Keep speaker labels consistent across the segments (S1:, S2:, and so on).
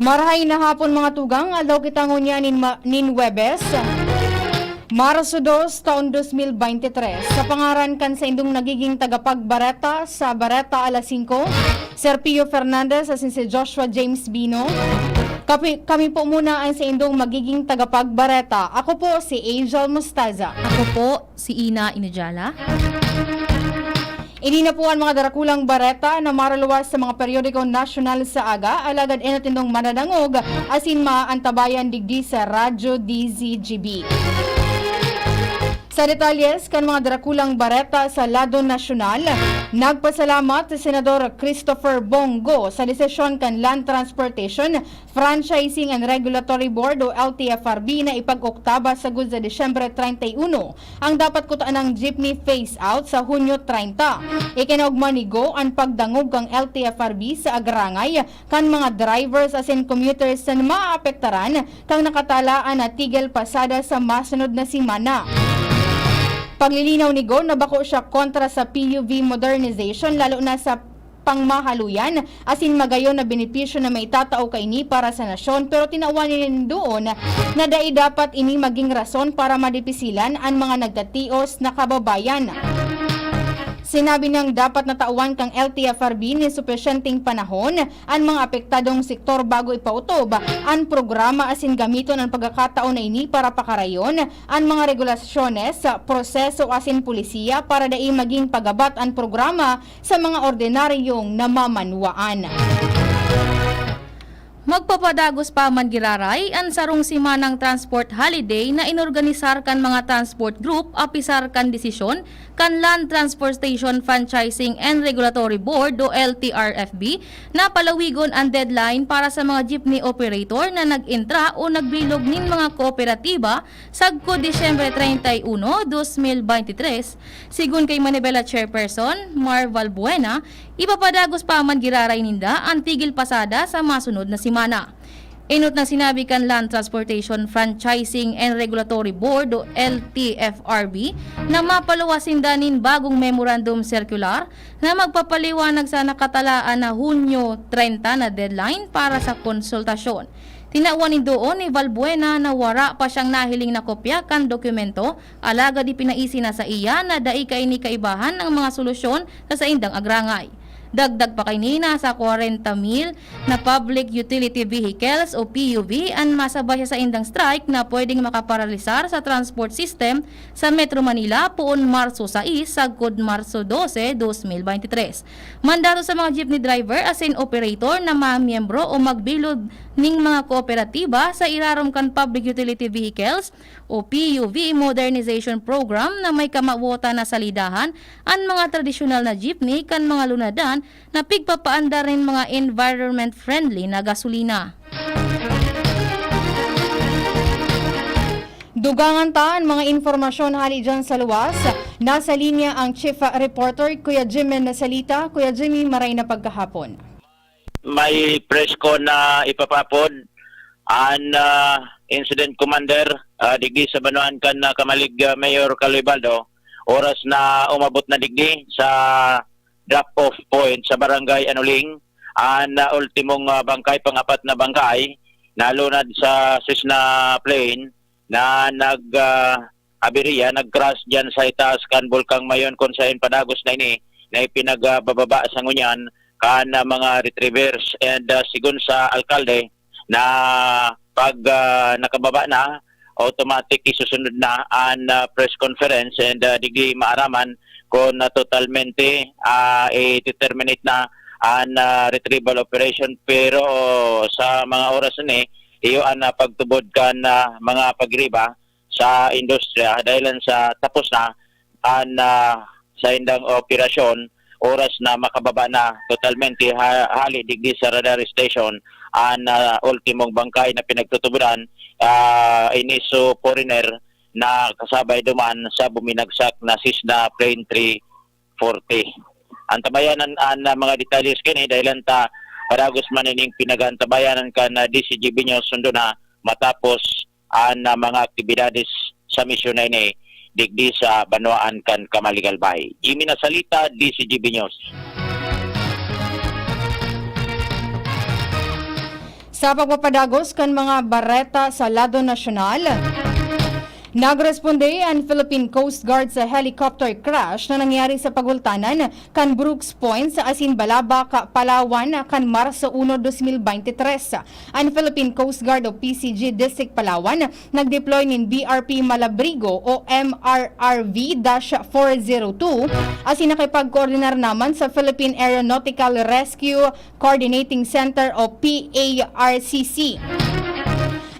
S1: Marahay na hapon mga tugang, aldaw kita ngunya nin Webes, Marso 2, taon 2023. Sa pangaran kan sa indong nagiging tagapagbareta sa Bareta alas 5, Serpio Fernandez asin si Joshua James Bino. Kami po muna ang sa indong magiging tagapagbareta. Ako po si Angel Mustaza.
S2: Ako po si Ina Inujala.
S1: Inina po ang mga darakulang bareta na maraluwas sa mga periodiko nasyonal sa aga, alagad inatindong mananangog, asin maantabayan digdi sa Radyo DZGB. Sa detalyes kan mga darakulang bareta sa lado nasyonal, nagpasalamat si Senador Christopher Bongo sa desisyon kan Land Transportation, Franchising and Regulatory Board o LTFRB na ipag-oktaba sa sa Disyembre 31 ang dapat kutaan ng jeepney phase-out sa Hunyo 30. Ikinaugma ni Go ang pagdangog kang LTFRB sa agrangay kan mga drivers asin commuters na maapektaran kang nakatalaan na tigil pasada sa masunod na simana. Paglilinaw ni Go na bako siya kontra sa PUV modernization lalo na sa pangmahaluyan asin magayon na benepisyo na may tatao kaini para sa nasyon, pero tinawan nila doon na dai dapat ini maging rason para madipisilan ang mga nagtatios na kababayan. Sinabi niyang dapat natawan kang LTFRB ni supesyenteng panahon ang mga apektadong sektor bago ipautob ang programa asin gamiton ang pagkakataon na ini para pakarayon ang mga regulasyones sa proseso asin pulisiya para dai maging pagabat ang programa sa mga ordinaryong namamanwaan.
S2: Magpapadagos pa man giraray ang sarong simanang transport holiday na inorganisar kan mga transport group apisar kan desisyon kan Land Transportation Franchising and Regulatory Board o LTRFB na palawigon ang deadline para sa mga jeepney operator na nag-intra o nagbilog nin mga kooperatiba sagko Disyembre 31, 2023. Sigun kay Manibela Chairperson Marval Buena, ipapadagos pa man giraray ninda ang tigil pasada sa masunod na simana. Inot na sinabi kan Land Transportation Franchising and Regulatory Board o LTFRB na mapaluwasin danin bagong memorandum circular na magpapaliwanag sa nakatalaan na Hunyo 30 na deadline para sa konsultasyon. Tinawanin doon ni Valbuena na wara pa siyang nahiling na kopya kan dokumento, alaga di pinaisi na sa iya na dai kaini kaibahan ng mga solusyon sa indang agrangay. Dagdag pa kay nina sa 40,000 na public utility vehicles o PUV ang masabay sa indang strike na pwedeng makaparalisar sa transport system sa Metro Manila poon Marso 6 sagkod Marso 12, 2023. Mandato sa mga jeepney driver asin operator na mamiyembro o magbilod ning mga kooperatiba sa irarom kan public utility vehicles o PUV modernization program na may kamawota na salidahan ang mga tradisyonal na jeepney kan mga lunadan na pigpapaanda rin mga environment-friendly na gasolina.
S1: Dugangan ta ang mga informasyon hali dyan sa luwas. Nasa linya ang Chief Reporter, Kuya Jimmy Nasalita. Kuya Jimmy, maray na pagkahapon.
S3: May press ko na ipapapod ang incident commander digdi sa Banuan kan Kamalig Mayor Calibaldo. Oras na umabot na digdi sa drop-off point sa barangay Anuling, ang ultimong bangkay, pang-apat na bangkay, nalunad sa Cessna plane na nag-abiriya, nag-crash dyan sa itaas kan Bulkang Mayon kung saan padagos na ini na ipinagbababa sa ngunyan kan mga retrievers. And sigun sa alkalde na pag nakababa na, automatic isusunod na ang press conference and digdi maaraman kung totalmente i-determinate na ang retrieval operation. Pero sa mga oras ni iyo ang pagtubod kan mga pagriba sa industriya dahil sa tapos na ang sa indang operasyon, oras na makababa na totalmente hali digdi sa radar station ang ultimong bangkay na pinagtutuburan iniso foreigner na kasabay duman sa buminagsak na Cessna plane 340. Ang tabayanan ang mga detalles kini dahil ta paragos man ining pinagantabayanan kan DCGB News sundo na matapos ang mga aktibidades sa misyon na ini digdi sa Banuan kan Kamaligalbay. Jimmy Nasalita, DCGB News.
S1: Sa pagpapadagos kan mga bareta sa lado nasyonal, nagresponde ang Philippine Coast Guard sa helicopter crash na nangyari sa pagultanan kan Brooks Point sa Asin Balabac, Palawan kan Marso 1, 2023. Ang Philippine Coast Guard o PCG District Palawan nagdeploy nin BRP Malabrigo o MRRV-402 asin nakipagkoordinar naman sa Philippine Aeronautical Rescue Coordinating Center o PARCC.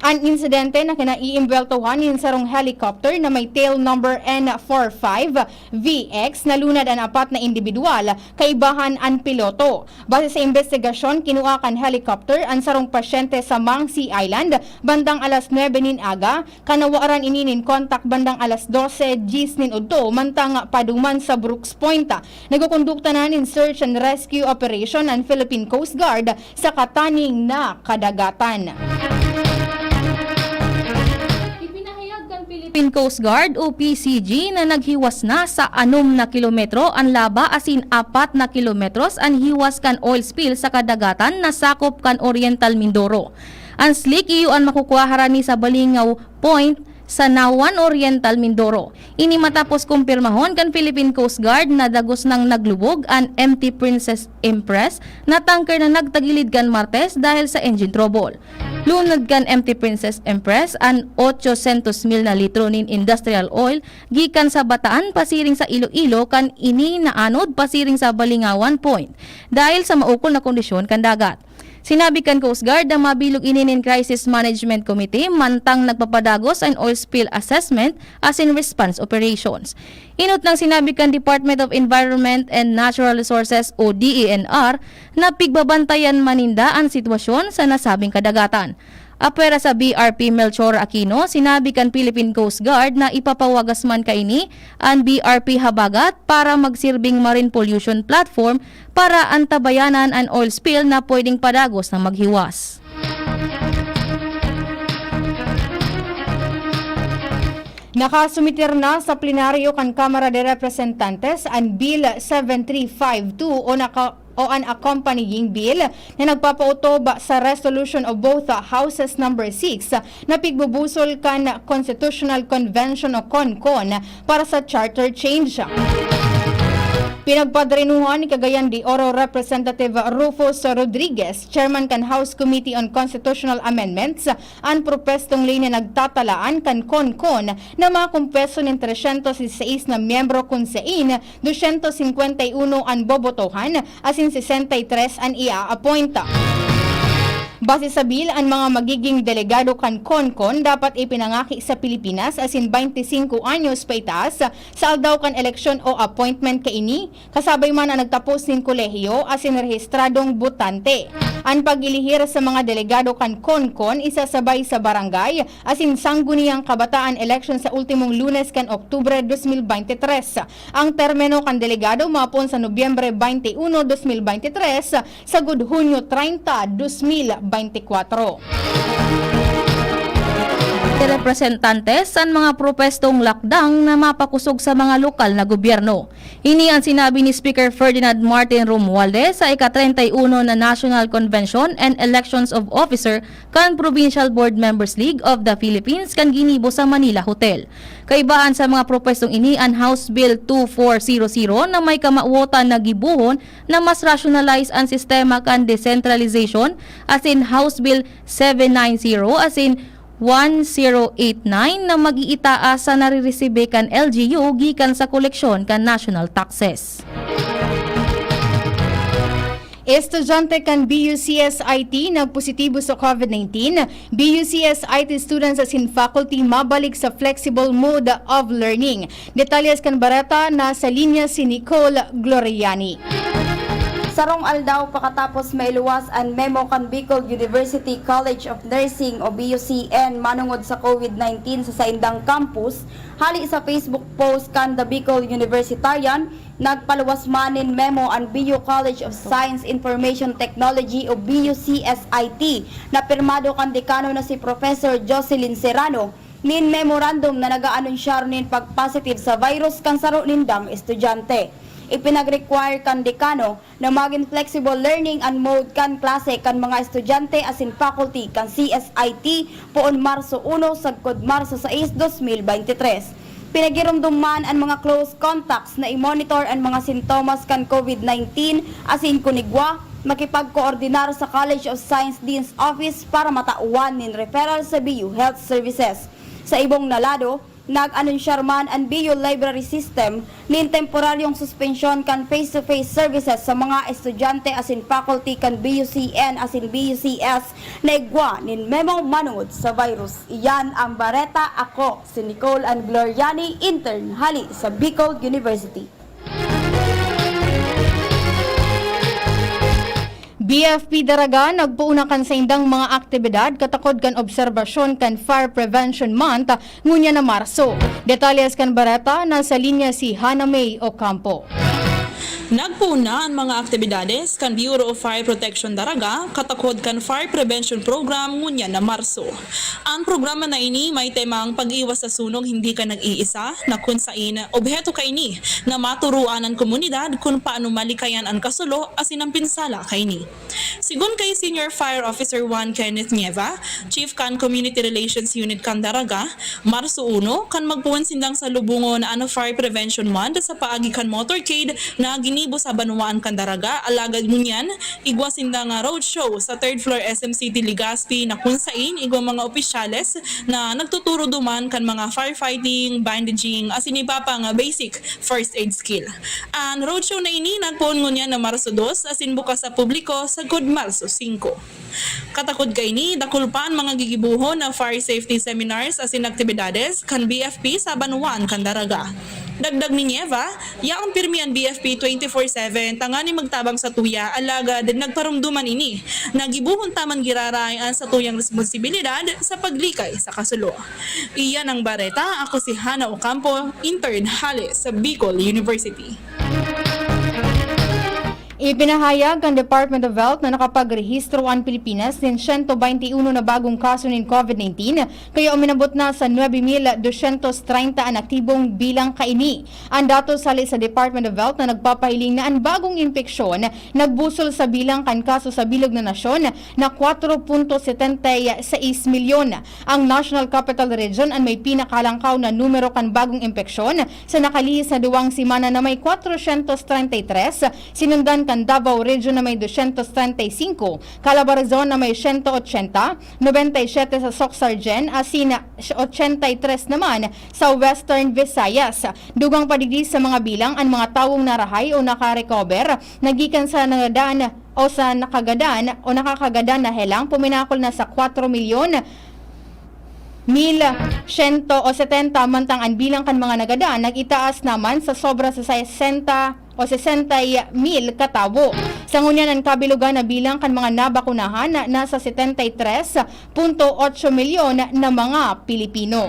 S1: Ang insidente na kinaiimbeltuhan yung sarong helicopter na may tail number N45VX na lunad ang 4 na individual, kaibahan ang piloto. Base sa investigasyon, kinuha kan helicopter ang sarong pasyente sa Mangsi Island bandang alas 9 nin aga, kanawaran ininin kontak bandang alas 12 gis nin udto, mantang paduman sa Brooks Point. Nagkukondukta na nin search and rescue operation ang Philippine Coast Guard sa kataning na kadagatan.
S2: Philippine Coast Guard o PCG na naghiwas na sa 6 na kilometro ang laba asin 4 na kilometros ang hiwas kan oil spill sa kadagatan na sakop kan Oriental Mindoro. Ang slick iyo ang makukuha harani sa Balingaw Point sa Nawan Oriental Mindoro. Ini matapos kumpirmahon kan Philippine Coast Guard na dagos nang naglubog ang MT Princess Empress na tanker na nagtagilid kan Martes dahil sa engine trouble. Lunod kan MT Princess Empress ang 800 mil na litro nin industrial oil gikan sa Bataan pasiring sa Iloilo kan ini naanod pasiring sa Balingawan Point dahil sa maukol na kondisyon kan dagat. Sinabi kan Coast Guard na mabilog ininin Crisis Management Committee mantang nagpapadagos ang oil spill assessment as in response operations. Inot ng sinabi kan Department of Environment and Natural Resources o DENR na pigbabantayan maninda ang sitwasyon sa nasabing kadagatan. Apera sa BRP Melchor Aquino, sinabi kan Philippine Coast Guard na ipapawagas man kaini ang BRP Habagat para magsirbing marine pollution platform para antabayanan ang oil spill na pwedeng padagos na maghiwas.
S1: Nakasumitir na sa plenaryo kan Kamara de Representantes ang Bill 7352 o an accompanying bill na nagpapautob sa resolution of both houses number 6 na pigbubusol kan Constitutional Convention o CONCON para sa charter change. Pinagpadrinuhan ni Cagayan de Oro Representative Rufus Rodriguez, Chairman kan House Committee on Constitutional Amendments, ang propestong linya nagtatalaan kan CONCON na mga kumpeso ng 316 na miyembro kung sein, 251 ang bobotohan, asin 63 ang ia-appointa. Base sa bill, ang mga magiging delegado kan CONCON dapat ipinangaki sa Pilipinas asin 25 anyos pa itaas sa aldaw kan eleksyon o appointment kaini, kasabay man ang nagtapos nin kolehiyo asin rehistradong botante. Ang pag-ilihir sa mga delegado kan CONCON isasabay sa barangay asin sangguniang kabataan election sa ultimong Lunes kan Oktubre 2023. Ang termino kan delegado mapon sa Nobyembre 21, 2023 sa Hunyo 30, 2024.
S2: Representantes ang mga propestong lockdown na mapakusog sa mga lokal na gobyerno. Ini ang sinabi ni Speaker Ferdinand Martin Romualdez sa ika-31 na National Convention and Elections of Officer kan Provincial Board Members League of the Philippines kan ginibo sa Manila Hotel. Kaibahan sa mga propestong ini ang House Bill 2400 na may kamauotan na gibuhon na mas rationalize ang sistema kan decentralization asin House Bill 790 asin 1089 na mag-iitaas sa nariresibe kan LGU gikan sa koleksyon kan national taxes.
S1: Estudyante kan BUCSIT nagpositibo sa COVID-19. BUCSIT students asin faculty mabalik sa flexible mode of learning. Detalyes kan barata na sa linya si Nicole Gloriani.
S4: Sarong aldaw pakatapos mailuwas ang memo kan Bicol University College of Nursing o BUCN manungod sa COVID-19 sa Saindang Campus, hali sa Facebook post kan the Bicol Universitarian, nagpaluwas manin memo ang BU College of Science Information Technology o BUCSIT na pirmado kan dekano na si Professor Jocelyn Serrano. Nin memorandum na naga-anunsyar nin pag-positive sa virus kan saro nindang estudyante. Ipinag-require kan dekano na maging flexible learning and mode kan klase kan mga estudyante asin faculty kan CSIT poon Marso 1 sagkod Marso 6, 2023. Pinagirumduman ang mga close contacts na i-monitor ang mga sintomas kan COVID-19 asin kunigwa makipag-koordinar sa College of Science Dean's Office para matauan nin referral sa BU Health Services. Sa ibong nalado, nag-anunsyar man ang BU Library System nin temporaryong suspensyon kan face-to-face services sa mga estudyante asin faculty kan BUCN asin BUCS na igwa nin memong manungod sa virus. Iyan ang bareta. Ako si Nicole and Gloriani, intern hali sa Bicol University.
S1: BFP Daraga nagpuuna kan sa indang mga aktibidad katakod kan obserbasyon kan Fire Prevention Month ngunya na Marso. Detalyes kan bareta nasa linya si Hana May Ocampo.
S5: Nagpuna ang mga aktibidades kan Bureau of Fire Protection Daraga katakod kan Fire Prevention Program ngunya na Marso. Ang programa na ini may temang pag-iwas sa sunog hindi ka nag-iisa na kung sain obheto ka ini na maturuan ang komunidad kung paano malikayan ang kasulo asin ang pinsala ka ini. Sigun kay Senior Fire Officer 1 Kenneth Nieva, Chief kan Community Relations Unit kan Daraga, Marso 1 kan magpuwan sindang sa lubungon na ano Fire Prevention Month sa paagi kan motorcade na ginibo sa Banwaan kan Daraga. Alagad ngunyan, igwa sindang roadshow sa 3rd floor SM City Legazpi na kung sain igwa mga opisyales na nagtuturo duman kan mga firefighting, bandaging, asin iba pa nga basic first aid skill. Ang roadshow na ini nagpuon ngunyan na Marso 2 asin bukas sa publiko sa good Marso 5. Katakod kay ni dakulpan mga gigibuhon na fire safety seminars asin aktibidades kan BFP sa Banwaan kan Daraga. Dagdag ni Nieva, yaang pirmi ang BFP 24/7 tangani magtabang sa tuya alaga din nagparumduman ini. Nagibuhon taman giraray ang sa tuyang responsibilidad sa paglikay sa kasulo. Iyan ang bareta. Ako si Hana Ocampo, intern hali sa Bicol University.
S1: Ipinahayag ang Department of Health na nakapagrehistro ang Pilipinas ng 121 na bagong kaso ng COVID-19 kaya uminabot na sa 9,230 ang aktibong bilang kaini. Ang datos sali sa Department of Health na nagpapahiling na ang bagong impeksyon nagbusol sa bilang kan kaso sa bilog na nasyon na 4.76 milyon. Ang National Capital Region ang may pinakalangkaw na numero kan bagong impeksyon sa nakalihis na 2 semana na may 433, sinundan kan Davao Region na may 235, Calabarzon na may 180, 97 sa Soxargen, asin 83 naman sa Western Visayas. Dugang padigdi sa mga bilang ang mga tawong narahay o nakarecover nagikan sa nangadaan o sa nakakagadan na helang puminakol na sa 4,170,000 mantang ang bilang kan mga nagadaan nag-itaas naman sa sobra sa 60,000 katabo. Sa ngunyan ang kabilugan na bilang kan mga nabakunahan na nasa 73.8 milyon na mga Pilipino.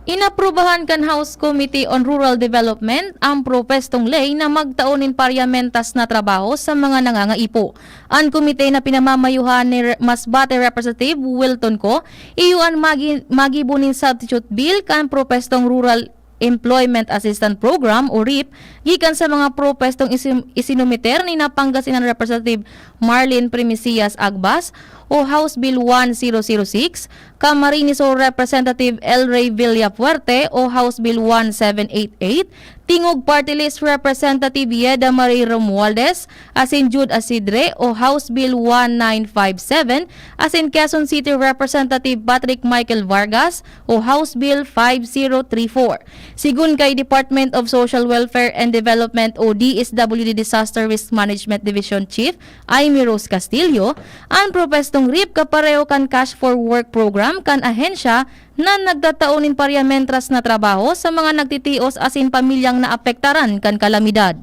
S2: Inaprubahan kan House Committee on Rural Development ang propestong ley na magtaonin paryamentas na trabaho sa mga nangangaipo. Ang komite na pinamamayuhan ni Masbate Representative Wilton Co, iyuan magibunin substitute bill kan propestong Rural Employment Assistance Program o RIP gikan sa mga propestong isinumiter ni Pangasinan Representative Marlene Primicias Agbas o House Bill 1006, Camarines Representative El Rey Villafuerte o House Bill 1788, Tingog Party List Representative Yeda Marie Romualdez, asin Jude Asidre o House Bill 1957, asin Quezon City Representative Patrick Michael Vargas o House Bill 5034. Sigun kay Department of Social Welfare and Development o DSWD Disaster Risk Management Division Chief Amy Rose Castillo, ang propestong RIP kapareho kan Cash for Work program kan ahensya na nagtataonin paryamentras na trabaho sa mga nagtitios asin pamilyang naapektaran kan kalamidad.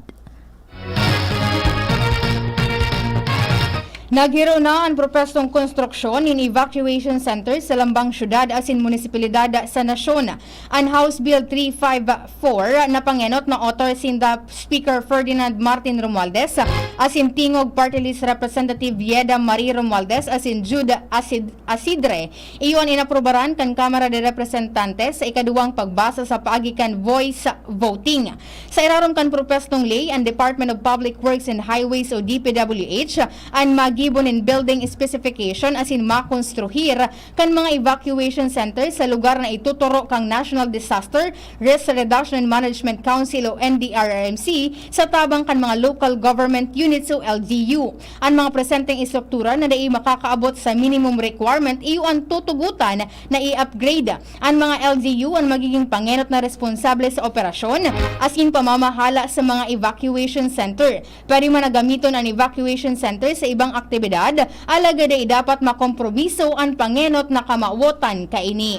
S1: Naghiro na ang propestong konstruksyon in evacuation centers sa lambang syudad asin munisipalidad sa nasyon. Ang House Bill 354 na pangenot na author sinda Speaker Ferdinand Martin Romualdez Asin tingog Party List Representative Yeda Marie Romualdez asin Jude Asidre iyon inaprobaran kan Kamara de Representantes sa ikaduwang pagbasa sa paagikan voice voting. Sa irarom kan propestong lay ang Department of Public Works and Highways o DPWH ang magibon in building specification asin makonstruhir kan mga evacuation centers sa lugar na ituturo kang National Disaster Risk Reduction and Management Council o NDRRMC sa tabang kan mga local government units o LGU. Ang mga presenteng istruktura na dai makakaabot sa minimum requirement iyo ang tutugutan na i-upgrade. Ang mga LGU ang magiging pangenot na responsable sa operasyon asin pamamahala sa mga evacuation center. Pwede man nagamiton ang evacuation center sa ibang aktibidad, alaga dai dapat makompromiso ang pangenot na kamawotan kaini.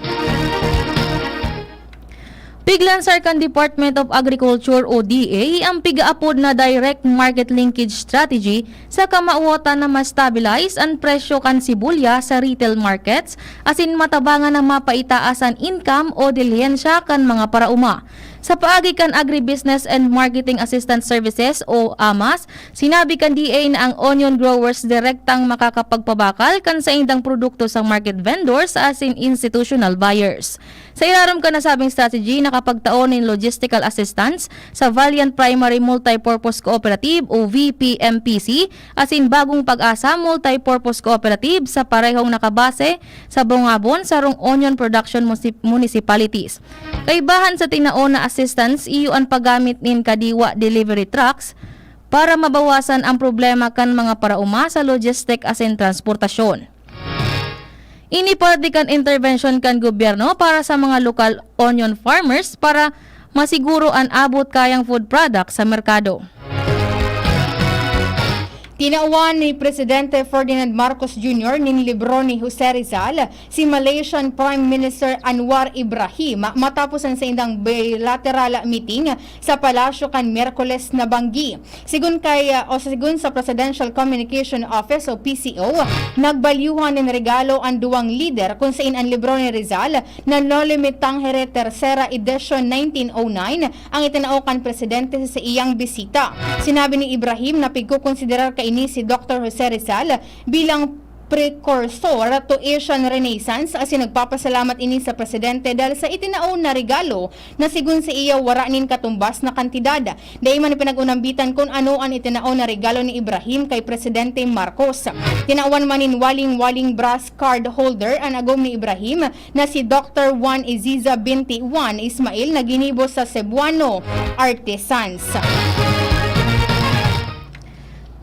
S2: Piglansar kan Department of Agriculture o DA ang pigaapod na direct market linkage strategy sa kamauotan na ma-stabilize ang presyo kan sibulya sa retail markets asin matabangan na mapaitaas ang income o dilihensya kan mga parauma. Sa paagi kan Agribusiness and Marketing Assistance Services o AMAS, sinabi kan DA na ang onion growers direktang makakapagpabakal kan sa indang produkto sa market vendors asin institutional buyers. Sa ilaram kan nasabing strategy, nakapagtaon in logistical assistance sa Valiant Primary Multipurpose Cooperative o VPMPC asin Bagong Pag-asa Multipurpose Cooperative sa parehong nakabase sa Bungabon sarong onion production municipalities. Kaibahan sa tinaon na assistance iyo ang paggamit nin kadiwa delivery trucks para mabawasan ang problema kan mga parauma sa logistic asin transportasyon. Iniparti kan intervention kan gobyerno para sa mga local onion farmers para masiguro ang abot kayang food product sa merkado.
S1: Tinauan ni Presidente Ferdinand Marcos Jr. nin libro ni Jose Rizal si Malaysian Prime Minister Anwar Ibrahim matapos ang sa indang bilateral meeting sa palasyo kan Miyerkules na Banggi. Sigun sa Presidential Communication Office o PCO, nagbalyuhan ng regalo ang duwang leader kung saan ang libro ni Rizal na Nolimitang Here Tercera Edition 1909 ang itinao kan Presidente sa iyang bisita. Sinabi ni Ibrahim na pigkukonsiderar ini si Dr. Jose Rizal bilang precursor to Asian Renaissance asin nagpapasalamat ini sa presidente dahil sa itinaon na regalo na sigun sa iya waranin katumbas na kantidad. Dahil man pinag-unambitan kung ano ang itinaon na regalo ni Ibrahim kay Presidente Marcos. Tinauan manin waling-waling brass card holder ang agom ni Ibrahim na si Dr. Juan Iziza binti Juan Ismail na ginibo sa Cebuano Artisans.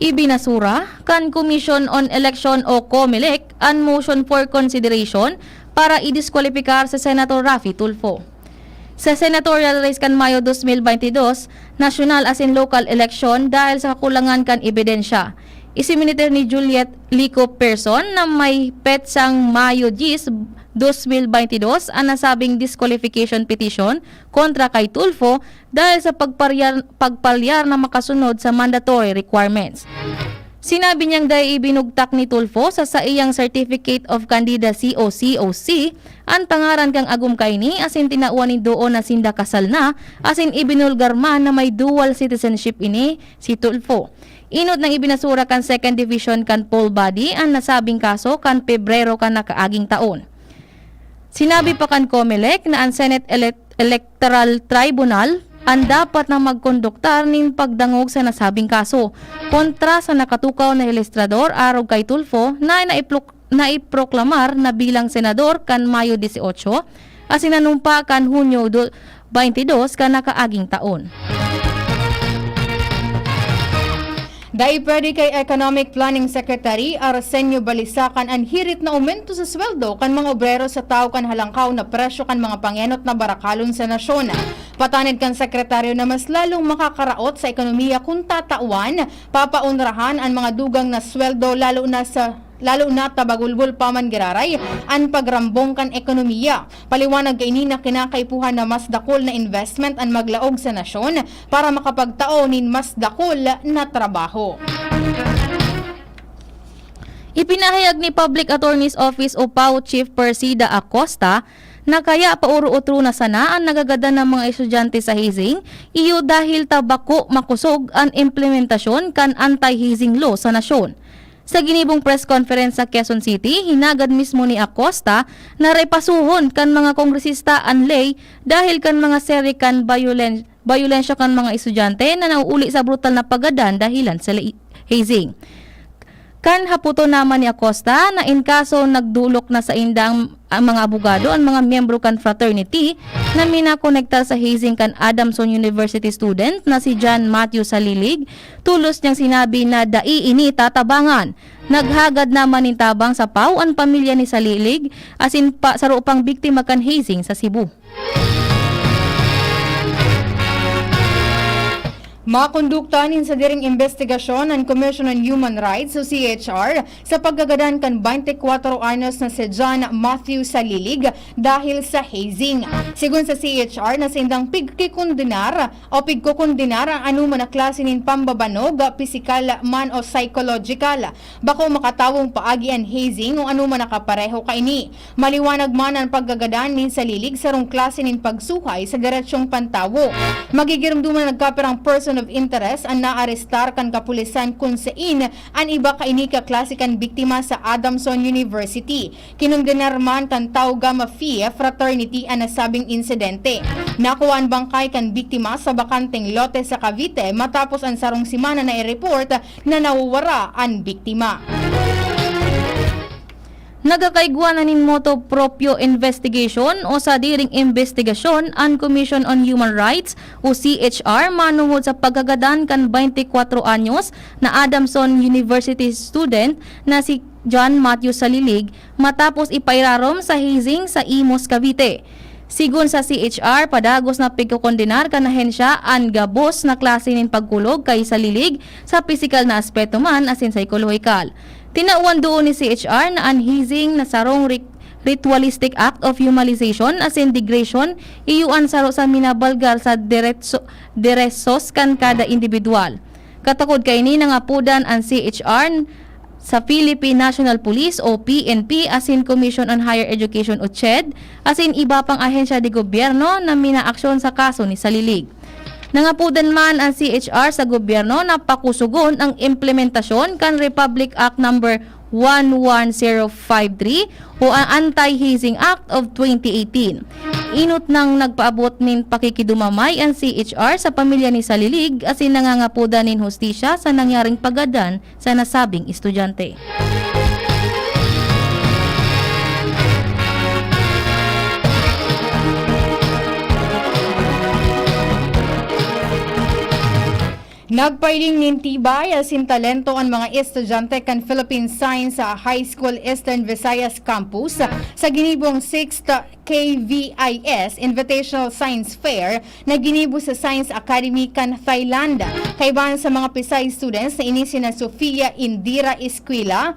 S2: Ibinasura kan Commission on Election o COMELEC ang motion for consideration para idiskwalipikar si Senator Raffy Tulfo. Sa senatorial race kan Mayo 2022, national asin local election dahil sa kakulangan kan ebidensya. Isiminiter ni Juliet Lico Person na may petsang Mayo 10, 2022 ang nasabing disqualification petition kontra kay Tulfo dahil sa pagpalyar na makasunod sa mandatory requirements. Sinabi niyang dahil ibinugtak ni Tulfo sa iyang Certificate of Candidacy o COC ang tangaran kang agum kaini asin tinauan ni doon na sinda kasal na asin ibinulgar man na may dual citizenship ini si Tulfo. Inot ng ibinasura kan 2nd Division kan poll body ang nasabing kaso kan Pebrero kan nakaaging taon. Sinabi pa kan COMELEC na ang Senate Electoral Tribunal ang dapat na magkonduktar ning pagdangog sa nasabing kaso kontra sa nakatukaw na ilustrador arog kay Tulfo na naiproklamar na bilang senador kan Mayo 18 asin nanumpa kan Hunyo 22 kan nakaaging taon.
S1: Dahil pwede kay Economic Planning Secretary Arsenio Balisacan ang hirit na aumento sa sweldo kan mga obrero sa tao kan halangkaw na presyo kan mga pangenot na barakalon sa nasyon. Patanid kan sekretaryo na mas lalong makakaraot sa ekonomiya kung tatauan, papaunrahan ang mga dugang na sweldo lalo na tabagulbol pa man giraray ang pagrambong kan ekonomiya. Paliwanag kay ni na kinakaipuhan na mas dakol na investment ang maglaog sa nasyon para makapagtaonin mas dakol na trabaho.
S2: Ipinahayag ni Public Attorney's Office o PAO Chief Persida Acosta na kaya pauro-utro na sana ang nagagada ng mga estudyante sa hazing, iyo dahil tabako makusog ang implementasyon kan anti-hazing law sa nasyon. Sa ginibong press conference sa Quezon City, hinagad mismo ni Acosta na repasuhon kan mga kongresista ang lay dahil kan mga seri kan violensya kan mga estudyante na nauuli sa brutal na pagadan dahilan sa hazing. Kan haputo naman ni Acosta na in kaso nagdulok na sa indang ang mga abogado ang mga miyembro kan fraternity na minakonektar sa hazing kan Adamson University student na si John Matthew Salilig, tulos niyang sinabi na ini tatabangan. Naghagad naman ng tabang sa PAW ang pamilya ni Salilig asin pa sa upang biktima kan hazing sa Cebu.
S1: Makondukta nin sa diring investigasyon ng Commission on Human Rights o CHR sa paggagadan kan 24 anyos na si John Matthew Salilig dahil sa hazing. Sigun sa CHR na sindang pigkukondenar ang anuman na klase nin pambabanog, pisikal man o psychological. Bako makatawong paagi ang hazing o anuman nakapareho kaini. Maliwanag man ang paggagadan nin Salilig sa rong klase nin pagsuhay sa diretsyong pantawo. Magigiramduman nagkaperang person of interest ang naarestar kan kapulisan kung sein ang iba kaini ka klase kan biktima sa Adamson University. Kinundenar man kan Tau Gamma Phi fraternity ang nasabing insidente. Nakuha ang bangkay kan biktima sa bakanteng lote sa Cavite matapos ang sarong simana na i-report na nawawara ang biktima.
S2: Nagakaigwa na nin moto proprio investigation o sa diring investigasyon ang Commission on Human Rights o CHR manungod sa paggagadan kan 24 anyos na Adamson University student na si John Matthew Salilig matapos ipairarom sa hazing sa Imus, Cavite. Sigun sa CHR, padagos na pigkukondenar kan ahensya ang gabos na klase nin pagkulog kay Salilig sa pisikal na aspeto man asin psychological. Tinauan doon ni CHR na unhazing na sarong ritualistic act of humanization as in degradation iyuan saro sa minabalgar sa deresos kan kada individual. Katakod kay ni nangapudan ang CHR sa Philippine National Police o PNP as in Commission on Higher Education o CHED as in iba pang ahensya de gobyerno na minaaksyon sa kaso ni Salilig. Nangapudan man ang CHR sa gobyerno na pakusugon ang implementasyon kan Republic Act No. 11053 o ang Anti-Hazing Act of 2018. Inot nang nagpaabot nin pakikidumamay ang CHR sa pamilya ni Salilig asin nangangapudan nin hustisya sa nangyaring pagadan sa nasabing estudyante.
S1: Nagpailing nin tibay asin talento ang mga estudyante kan Philippine Science High School Eastern Visayas Campus sa ginibong 6th KVIS Invitational Science Fair na ginibo sa Science Academy kan Thailand. Kaibahan sa mga Pisay students na inisi na Sofia Indira Esquila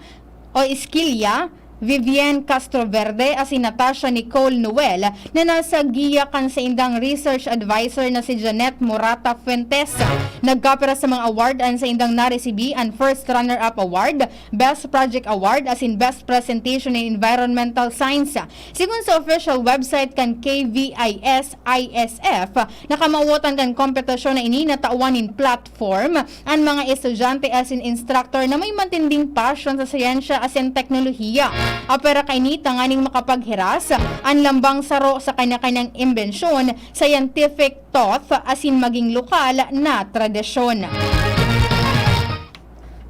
S1: o Esquilia, Vivienne Castroverde at si Natasha Nicole Noel na nasa giya kan sa indang research advisor na si Janet Morata Fuentes. Nagkapera sa mga award an sa indang naresibi ang First Runner-Up Award, Best Project Award as in Best Presentation in Environmental Science. Sigun sa official website kan KVIS ISF, nakamawatan kan kompetisyon na ini natauanin platform ang mga estudyante as in instructor na may matinding passion sa siyensya as in teknolohiya. Apera kay ni tanganing makapaghiras ang lambang saro sa kanya-kanyang imbensyon, scientific thought asin maging lokal na tradisyon.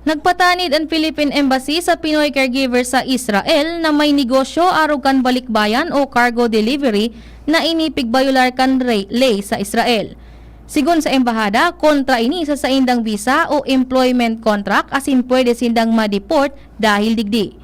S2: Nagpatanid ang Philippine Embassy sa Pinoy caregiver sa Israel na may negosyo arugan balikbayan o cargo delivery na inipigbayular kan lay sa Israel. Sigon sa embahada, kontra ini sa saindang visa o employment contract asin pwede sindang ma-deport dahil digdi.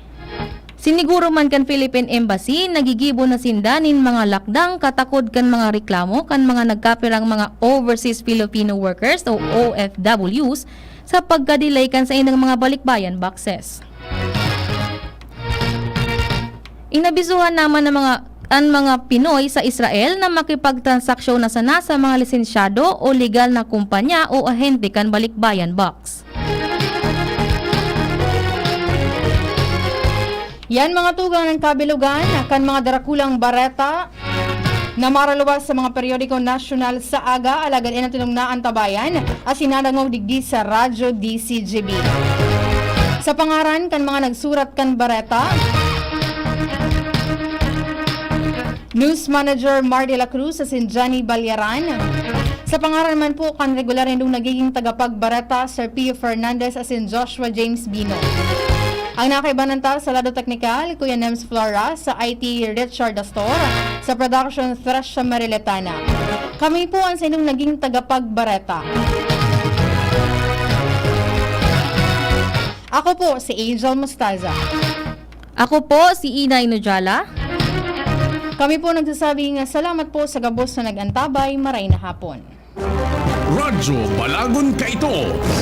S2: Siniguro man kan Philippine Embassy, nagigibo na sindanin mga lakdang katakod kan mga reklamo kan mga nagkapirang mga overseas Filipino workers o OFWs sa pagka-delay kan sa indang mga balikbayan boxes. Inabisuhan naman ng mga Pinoy sa Israel na makipagtransaksyon na sana sa mga lisensyado o legal na kumpanya o ahente kan balikbayan box.
S1: Yan mga tugang ng kabilugan, kan mga darakulang bareta Na maraluwas sa mga periodiko nasyonal sa aga, alagad inatinong na antabayan, asinadangog digdi sa Radyo DCGB. Sa pangaran kan mga nagsurat kan bareta, News Manager Mar de la Cruz sa Sinjani Balyaran. Sa pangaran man po kan regular nung nagiging tagapagbareta Sir Pio Fernandez asin Joshua James Bino. Ang nakaibananta sa lado teknikal, Kuya Nems Flora, sa IT Richard Astor, sa production Thresha Mariletana. Kami po ang sinong naging tagapagbareta. Ako po si Angel Mustaza.
S2: Ako po si Inay Nujala.
S1: Kami po nagsasabing salamat po sa gabos na nag-antabay. Maray na hapon.
S6: Radyo Balagon Kaito.